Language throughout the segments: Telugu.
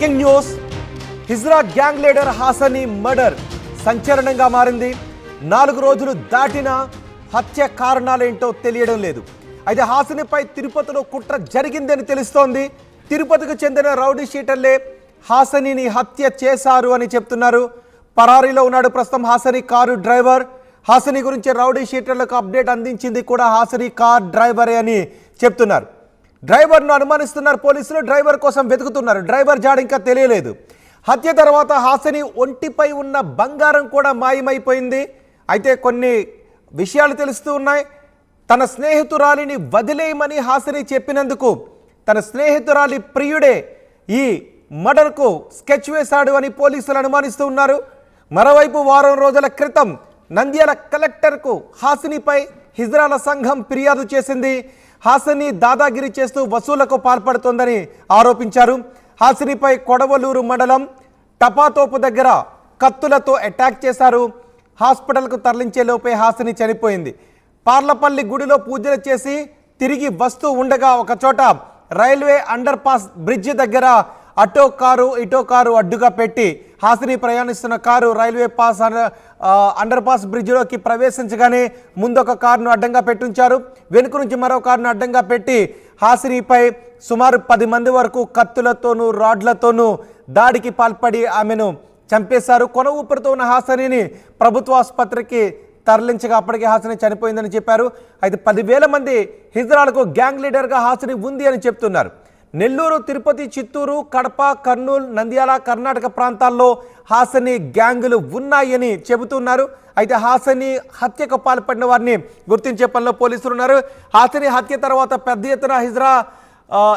బ్రేకింగ్ న్యూస్, హిజ్రా గ్యాంగ్ లీడర్ హాసనీ మర్డర్ సంచలనంగా మారింది. 4 రోజులు దాటినా హత్య కారణాలేంటో తెలియడం లేదు. అయితే హాసనీపై తిరుపతిలో కుట్ర జరిగిందని తెలుస్తోంది. తిరుపతికి చెందిన రౌడీ షీటర్లే హాసనీని హత్య చేశారు అని చెప్తున్నారు. పరారీలో ఉన్నాడు ప్రస్తుతం హాసనీ కారు డ్రైవర్. హాసనీ గురించి రౌడీ షీటర్లకు అప్డేట్ అందించింది కూడా హాసనీ కార్ డ్రైవరే అని చెప్తున్నారు. డ్రైవర్ను అనుమానిస్తున్నారు పోలీసులు. డ్రైవర్ కోసం వెతుకుతున్నారు. డ్రైవర్ జాడ ఇంకా తెలియలేదు. హత్య తర్వాత హాసనీ ఒంటిపై ఉన్న బంగారం కూడా మాయమైపోయింది. అయితే కొన్ని విషయాలు తెలుస్తూ ఉన్నాయి. తన స్నేహితురాలిని వదిలేయమని హాసనీ చెప్పినందుకు తన స్నేహితురాలి ప్రియుడే ఈ మర్డర్కు స్కెచ్ వేశాడు అని పోలీసులు అనుమానిస్తూ ఉన్నారు. మరోవైపు వారం రోజుల క్రితం నంద్యాల కలెక్టర్కు హాసనీపై హిజ్రాల సంఘం ఫిర్యాదు చేసింది. హాసనీ దాదాగిరి చేస్తూ వసూలకు పాల్పడుతోందని ఆరోపించారు. హాసనీపై కొడవలూరు మండలం టపాతోపు దగ్గర కత్తులతో అటాక్ చేశారు. హాస్పిటల్కు తరలించే లోపే హాసనీ చనిపోయింది. పార్లపల్లి గుడిలో పూజలు చేసి తిరిగి వస్తూ ఉండగా ఒకచోట రైల్వే అండర్ పాస్ బ్రిడ్జి దగ్గర అటో కారు ఇటో కారు అడ్డుగా పెట్టి హాసనీ ప్రయాణిస్తున్న car railway pass under pass బ్రిడ్జిలోకి ప్రవేశించగానే ముందొక కారును అడ్డంగా పెట్టుంచారు. వెనుక నుంచి మరో కారును అడ్డంగా పెట్టి హాసనీపై సుమారు 10 మంది వరకు కత్తులతోనూ రాడ్లతోనూ దాడికి పాల్పడి ఆమెను చంపేశారు. కొన ఊపిరితో ఉన్న హాసనీని ప్రభుత్వ ఆసుపత్రికి తరలించగా అప్పటికే హాసనీ చనిపోయిందని చెప్పారు. అయితే 10,000 మంది హిజ్రాలకు గ్యాంగ్ లీడర్గా హాసనీ ఉంది అని చెప్తున్నారు. నెల్లూరు, తిరుపతి, చిత్తూరు, కడప, కర్నూలు, నంద్యాల, కర్ణాటక ప్రాంతాల్లో హాసనీ గ్యాంగులు ఉన్నాయని చెబుతున్నారు. అయితే హాసనీ హత్యకు పాల్పడిన వారిని గుర్తించే పనిలో పోలీసులు ఉన్నారు. హాసనీ హత్య తర్వాత పెద్ద ఎత్తున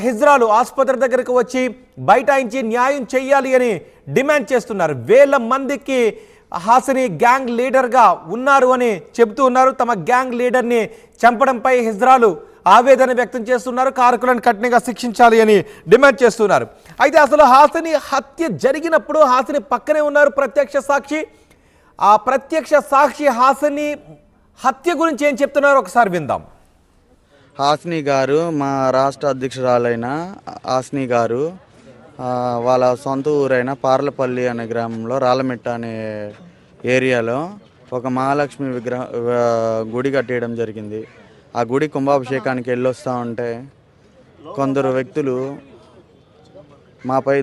హిజ్రాలు ఆసుపత్రి దగ్గరకు వచ్చి బైఠాయించి న్యాయం చేయాలి అని డిమాండ్ చేస్తున్నారు. 1000 మందికి హాసనీ గ్యాంగ్ లీడర్గా ఉన్నారు అని చెబుతూ ఉన్నారు. తమ గ్యాంగ్ లీడర్ని చంపడంపై హిజ్రాలు ఆవేదన వ్యక్తం చేస్తున్నారు. కారకులను కఠినంగా శిక్షించాలి అని డిమాండ్ చేస్తున్నారు. అయితే అసలు హాసనీ హత్య జరిగినప్పుడు హాసనీ పక్కనే ఉన్నారు ప్రత్యక్ష సాక్షి. ఆ ప్రత్యక్ష సాక్షి హాసనీ హత్య గురించి ఏం చెప్తున్నారో ఒకసారి విందాం. హాసనీ గారు, మా రాష్ట్ర అధ్యక్షురాలైన హాసనీ గారు వాళ్ళ సొంత ఊరైన పార్లపల్లి అనే గ్రామంలో రాళ్ళమిట్ట అనే ఏరియాలో ఒక మహాలక్ష్మి గుడి కట్టేయడం జరిగింది. ఆ గుడి కుంభాభిషేకానికి వెళ్ళొస్తూ ఉంటే కొందరు వ్యక్తులు మాపై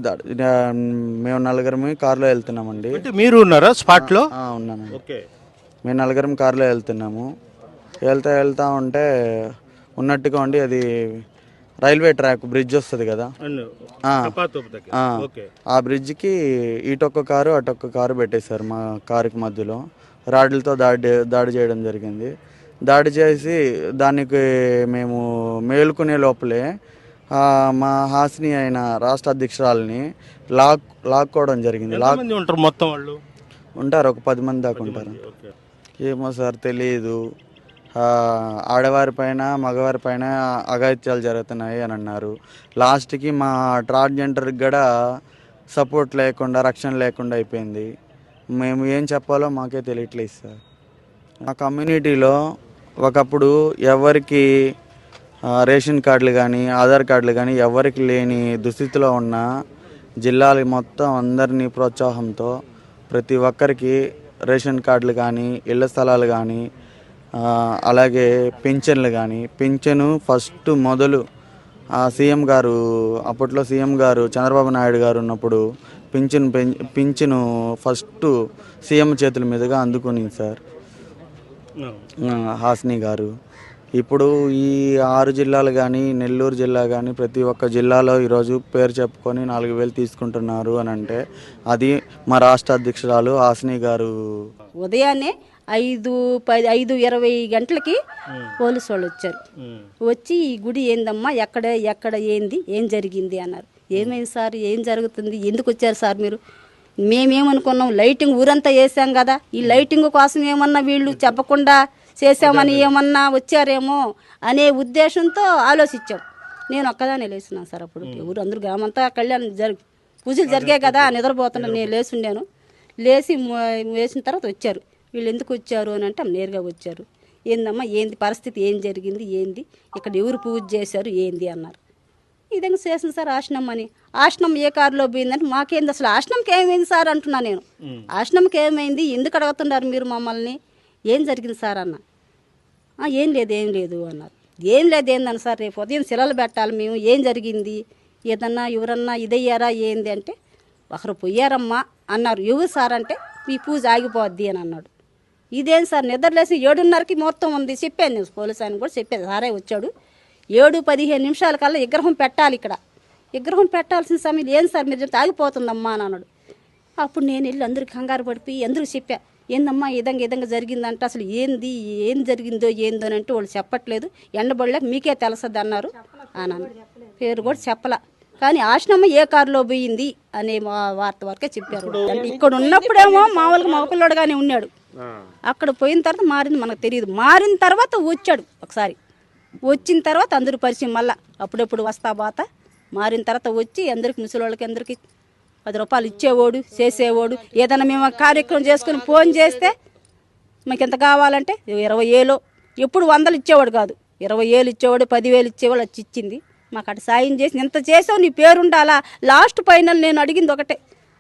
మేము 4 కారులో వెళ్తున్నామండి. మీరు ఉన్నారా స్పాట్లో? ఉన్నానండి. మేము 4 కారులో వెళ్తున్నాము. వెళ్తా ఉంటే ఉన్నట్టుగా ఉండి అది రైల్వే ట్రాక్ బ్రిడ్జ్ వస్తుంది కదా, ఆ బ్రిడ్జ్కి ఇటొక్క కారు అటొక్క కారు పెట్టేశారు. మా కారుకి మధ్యలో రాడ్లతో దాడి చేయడం జరిగింది. దాడి చేసి దానికి మేము మేలుకునే లోపలే మా హాసనీ అయిన రాష్ట్ర అధ్యక్షురాలని లాక్కోవడం జరిగింది. మొత్తం వాళ్ళు ఉంటారు, ఒక 10 మంది దాకా ఉంటారు. ఏమో సార్ తెలియదు. ఆడవారి పైన మగవారి పైన అఘాయిత్యాలు జరుగుతున్నాయి అని అన్నారు. లాస్ట్కి మా ట్రాన్స్జెండర్కి కూడా సపోర్ట్ లేకుండా, రక్షణ లేకుండా అయిపోయింది. మేము ఏం చెప్పాలో మాకే తెలియట్లేదు సార్. మా కమ్యూనిటీలో ఒకప్పుడు ఎవరికి రేషన్ కార్డులు కానీ ఆధార్ కార్డులు కానీ ఎవరికి లేని దుస్థితిలో ఉన్న జిల్లాలు మొత్తం అందరినీ ప్రోత్సాహంతో ప్రతి ఒక్కరికి రేషన్ కార్డులు కానీ, ఇళ్ల స్థలాలు కానీ, అలాగే పింఛన్లు కానీ, పింఛను ఫస్ట్ మొదలు సీఎం గారు, అప్పట్లో సీఎం గారు చంద్రబాబు నాయుడు గారు ఉన్నప్పుడు పింఛను ఫస్ట్ సీఎం చేతుల మీదుగా అందుకునింది సార్ హాసనీ గారు. ఇప్పుడు ఈ 6 జిల్లాలు కానీ, నెల్లూరు జిల్లా కానీ, ప్రతి ఒక్క జిల్లాలో ఈరోజు పేరు చెప్పుకొని 4,000 తీసుకుంటున్నారు అని అంటే అది మా రాష్ట్ర అధ్యక్షురాలు హాసనీ గారు. ఉదయాన్నే 5:20 గంటలకి పోలీసు వాళ్ళు వచ్చారు. వచ్చి ఈ గుడి ఏందమ్మా, ఎక్కడ ఏంది, ఏం జరిగింది అన్నారు. ఏమైంది సార్, ఏం జరుగుతుంది, ఎందుకు వచ్చారు సార్ మీరు? మేమేమనుకున్నాం, లైటింగ్ ఊరంతా వేసాం కదా, ఈ లైటింగ్ కోసం ఏమన్నా వీళ్ళు చెప్పకుండా చేసామని ఏమన్నా వచ్చారేమో అనే ఉద్దేశంతో ఆలోచించాం. నేను ఒక్కదానే లేచున్నాను సార్. అప్పుడు ఊరు అందరూ గ్రామంతా కళ్యాణం పూజలు జరిగాయి కదా, నిద్రపోతున్నా. నేను లేచుండాను. వేసిన తర్వాత వచ్చారు. వీళ్ళు ఎందుకు వచ్చారు అని అంటే నేరుగా వచ్చారు. ఏందమ్మా, ఏంది పరిస్థితి, ఏం జరిగింది, ఏంది ఇక్కడ ఎవరు పూజ చేశారు ఏంది అన్నారు. విధంగా చేసింది సార్ ఆశ్రమం అని. ఆశ్రమం ఏ కారులో పోయిందంటే మాకేంది అసలు ఆశ్రమంకి ఏమైంది సార్ అంటున్నా నేను. ఆశ్రమంకి ఏమైంది, ఎందుకు అడుగుతున్నారు మీరు మమ్మల్ని, ఏం జరిగింది సార్ అన్న. ఏం లేదు అన్నారు. ఏం లేదు ఏందని సార్, రేపు ఉదయం శిలలు పెట్టాలి మేము, ఏం జరిగింది, ఏదన్నా ఎవరన్నా ఇదయ్యారా ఏంది అంటే ఒకరు పోయారమ్మా అన్నారు. ఎవరు సార్ అంటే మీ పూజ ఆగిపోద్ది అని అన్నాడు. ఇదేం సార్, నిద్రలేసి 7:30కి మొత్తం ఉంది చెప్పాను నేను, పోలీసు ఆయన కూడా చెప్పాను, సారే వచ్చాడు 7:15 నిమిషాల కల్లా విగ్రహం పెట్టాలి, ఇక్కడ విగ్రహం పెట్టాల్సిన సమయం ఏం సార్ మీరు చెప్తే ఆగిపోతుందమ్మా అని అన్నాడు. అప్పుడు నేను వెళ్ళి అందరికి కంగారు పడిపోయి అందరూ చెప్పా, ఏందమ్మా ఇదంగా జరిగిందంటే అసలు ఏం జరిగిందో ఏందో అని అంటే వాళ్ళు చెప్పట్లేదు, ఎండబడలేక మీకే తెలుస్తుంది అన్నారు అని పేరు కూడా చెప్పలా. కానీ ఆశ్రమం ఏ కారులో పోయింది అనే వార్త వరకే చెప్పారు. అంటే ఇక్కడ ఉన్నప్పుడేమో మామూలుగా మగపిల్లడుగానే ఉన్నాడు, అక్కడ పోయిన తర్వాత మారింది మనకు తెలియదు. మారిన తర్వాత వచ్చాడు ఒకసారి, వచ్చిన తర్వాత అందరూ పరిచయం మళ్ళా అప్పుడెప్పుడు వస్తా బాత. మారిన తర్వాత వచ్చి అందరికి ముసలిళ్ళకి అందరికీ 10 రూపాయలు ఇచ్చేవాడు, చేసేవాడు. ఏదైనా మేము కార్యక్రమం చేసుకుని ఫోన్ చేస్తే మాకు ఎంత కావాలంటే 20,000, ఎప్పుడు 100 ఇచ్చేవాడు కాదు, 20,000 ఇచ్చేవాడు, 10,000 ఇచ్చేవాడు. వచ్చి ఇచ్చింది మాకు అటు సాయం చేసి, ఇంత చేసావు నీ పేరు ఉండాలా. లాస్ట్ ఫైనల్ నేను అడిగింది ఒకటే,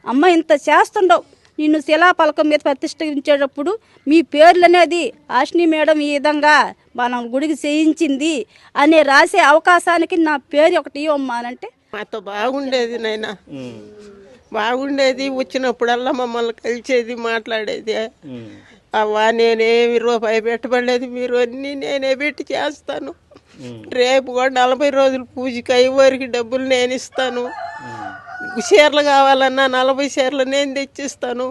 అమ్మ ఇంత చేస్తుండవు, నిన్ను శిలాపలకం మీద ప్రతిష్ఠించేటప్పుడు మీ పేర్లు అనేది ఆశ్ని మేడం ఈ విధంగా మనం గుడికి చేయించింది అనే రాసే అవకాశానికి నా పేరు ఒకటి ఇవ్వమ్మా అంటే. మాతో బాగుండేది నాయన, బాగుండేది. వచ్చినప్పుడల్లా మమ్మల్ని కలిసేది, మాట్లాడేది. అవ్వా నేనేమి రూపాయి పెట్టబడలేదు, మీరు అన్నీ నేనే పెట్టి చేస్తాను. రేపు కూడా 40 రోజులు పూజకి అయ్యేవారికి డబ్బులు నేను ఇస్తాను. చీరలు కావాలన్నా 40 చీరలు నేను తెచ్చిస్తాను.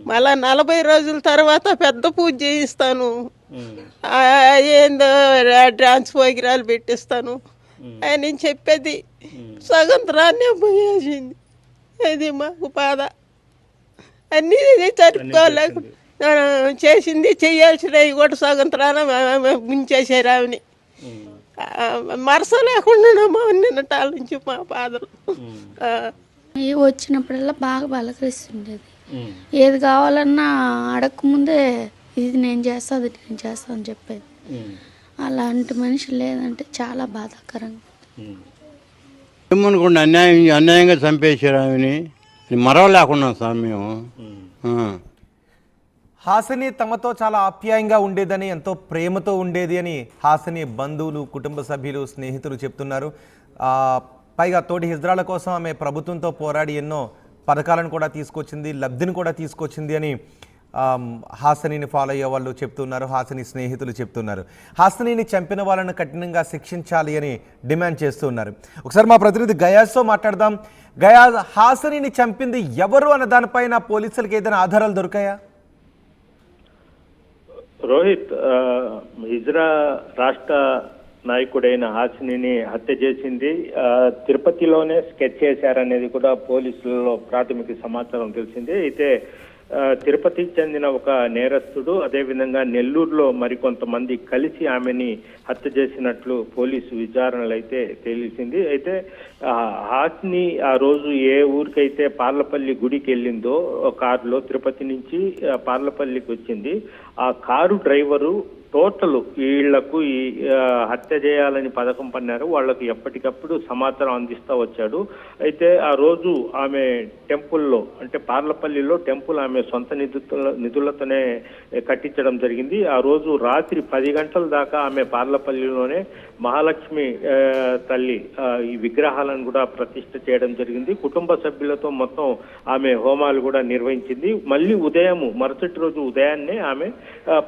మళ్ళా 40 రోజుల తర్వాత పెద్ద పూజ చేయిస్తాను. ఏందో డాన్స్ ప్రోగ్రాలు పెట్టిస్తాను అని చెప్పేది. సగంతరాన్నే పోయేసింది. అది మాకు బాధ. అన్నీ జరుపుకోలేక చేసింది, చేయాల్సినవి కూడా సగంతరాన ముంచేసారు ఆమెని. మరస లేకుండా నిన్నటాల నుంచి మా బాధలు. వచ్చినప్పుడల్లా బాగా పలకరిస్తుండేది. ఏది కావాలన్నా అడగకముందే ఇది నేను చేస్తా, అది నేను చేస్తా అని చెప్పేది. అలాంటి మనిషి లేదంటే చాలా బాధాకరంగా. ఏమనుకోండి, అన్యాయంగా చంపేశారు ఆమెని, మరవలేకున్నాం సార్ మేము. హాసిని తమతో చాలా ఆప్యాయంగా ఉండేదని, ఎంతో ప్రేమతో ఉండేది అని హాసిని బంధువులు, కుటుంబ సభ్యులు, స్నేహితులు చెప్తున్నారు. పైగా తోటి హిజ్రాల కోసం ఆమె ప్రభుత్వంతో పోరాడి ఎన్నో పథకాలను కూడా తీసుకొచ్చింది, లబ్ధిని కూడా తీసుకొచ్చింది అని హాసినిని ఫాలో అయ్యే వాళ్ళు చెప్తున్నారు, హాసిని స్నేహితులు చెప్తున్నారు. హాసినిని చంపిన వాళ్ళను కఠినంగా శిక్షించాలి అని డిమాండ్ చేస్తున్నారు. ఒకసారి మా ప్రతినిధి గయాస్తో మాట్లాడదాం. గయాస్, హాసినిని చంపింది ఎవరు అన్న దానిపైన పోలీసులకు ఏదైనా ఆధారాలు దొరికాయా? రోహిత్, హిజ్రా రాష్ట్ర నాయకుడైన హాసినిని హత్య చేసింది తిరుపతిలోనే స్కెచ్ చేశారనేది కూడా పోలీసులలో ప్రాథమిక సమాచారం తెలిసింది. అయితే తిరుపతికి చెందిన ఒక నేరస్తుడు, అదేవిధంగా నెల్లూరులో మరికొంతమంది కలిసి ఆమెని హత్య చేసినట్లు పోలీసు విచారణలు అయితే తెలిసింది. అయితే హాసిని ఆ రోజు ఏ ఊరికైతే పార్లపల్లి గుడికి వెళ్ళిందో కారులో, తిరుపతి నుంచి పార్లపల్లికి వచ్చింది, ఆ కారు డ్రైవరు టోటల్ వీళ్లకు ఈ హత్య చేయాలని పథకం పన్నారు, వాళ్లకు ఎప్పటికప్పుడు సమాచారం అందిస్తూ వచ్చాడు. అయితే ఆ రోజు ఆమె టెంపుల్లో, అంటే పార్లపల్లిలో టెంపుల్ ఆమె సొంత నిధులతోనే కట్టించడం జరిగింది. ఆ రోజు రాత్రి 10 గంటల దాకా ఆమె పార్లపల్లిలోనే మహాలక్ష్మి తల్లి ఈ విగ్రహాలను కూడా ప్రతిష్ఠ చేయడం జరిగింది. కుటుంబ సభ్యులతో మొత్తం ఆమె హోమాలు కూడా నిర్వహించింది. మళ్ళీ మరుసటి రోజు ఉదయాన్నే ఆమె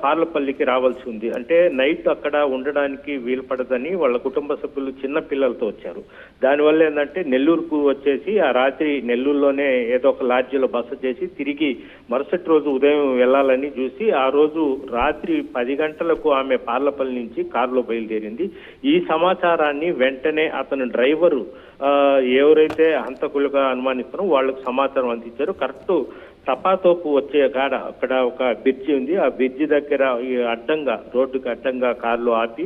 పార్లపల్లికి రావాల్సి ఉంది. అంటే నైట్ అక్కడ ఉండడానికి వీలు పడదని వాళ్ళ కుటుంబ సభ్యులు చిన్న పిల్లలతో వచ్చారు. దానివల్ల ఏంటంటే నెల్లూరుకు వచ్చేసి ఆ రాత్రి నెల్లూరులోనే ఏదో ఒక లాడ్జిలో బస చేసి తిరిగి మరుసటి రోజు ఉదయం వెళ్ళాలని చూసి ఆ రోజు రాత్రి 10 గంటలకు ఆమె పార్లపల్లి నుంచి కారులో బయలుదేరింది. ఈ సమాచారాన్ని వెంటనే అతను డ్రైవరు ఎవరైతే హంతకులుగా అనుమానిస్తారో వాళ్ళకు సమాచారం అందించారు. కరెక్ట్ తపాతోపు వచ్చే కాడ అక్కడ ఒక బ్రిడ్జి ఉంది, ఆ బ్రిడ్జి దగ్గర అడ్డంగా, రోడ్డుకి అడ్డంగా కారులో ఆపి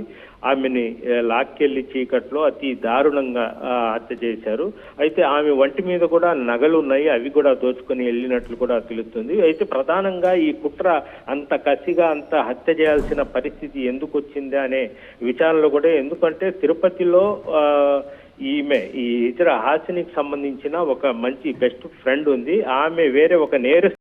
ఆమెని లాక్కెళ్లి చీకట్లో అతి దారుణంగా హత్య చేశారు. అయితే ఆమె ఒంటి మీద కూడా నగలు ఉన్నాయి, అవి కూడా దోచుకొని వెళ్ళినట్లు కూడా తెలుస్తుంది. అయితే ప్రధానంగా ఈ కుట్ర అంత కసిగా అంత హత్య చేయాల్సిన పరిస్థితి ఎందుకు వచ్చింది అనే విచారణలో కూడా, ఎందుకంటే తిరుపతిలో ఈ హిజ్రా హాసినికి సంబంధించిన ఒక మంచి బెస్ట్ ఫ్రెండ్ ఉంది. ఆమె వేరే ఒక నేరస్తురాలు